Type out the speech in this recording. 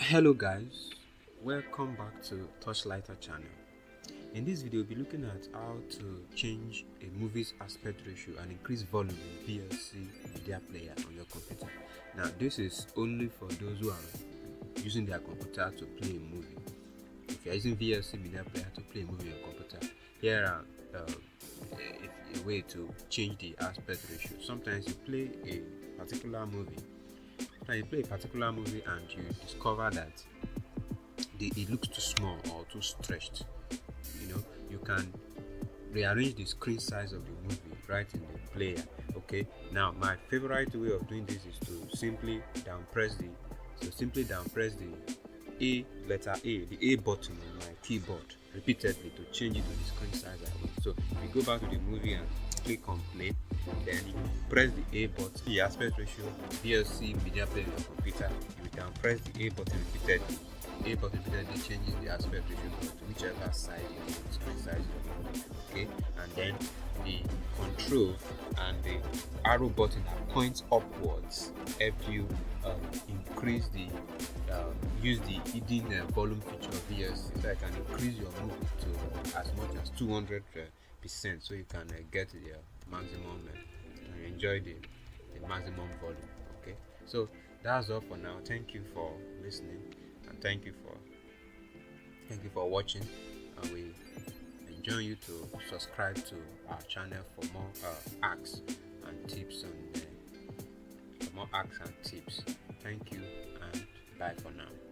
Hello guys, welcome back to Touchlighter channel. In this video we'll be looking at how to change a movie's aspect ratio and increase volume in VLC media player on your computer. Now this is only for those who are using their computer to play a movie. If you're using VLC media player to play a movie on your computer, here are a way to change the aspect ratio. Sometimes you play a particular movie and you discover that it looks too small or too stretched. You can rearrange the screen size of the movie right in the player. Okay, now my favorite way of doing this is to simply down press the letter A, the A button on my keyboard repeatedly to change it to the screen size I want. So if you go back to the movie and click on play, then you press the A button, the aspect ratio, VLC media player on your computer, you down press the A button repeatedly. A button repeatedly changes the aspect ratio to whichever side you want, screen size you want. Okay, and then the control and the arrow button that points upwards help you increase the use the hidden volume feature of VLC, so I can increase your movie to as much as 200%, so you can get the maximum and enjoy the maximum volume. Okay, so that's all for now. Thank you for listening, and thank you for watching, and we enjoy you to subscribe to our channel for more hacks and tips Thank you, and bye for now.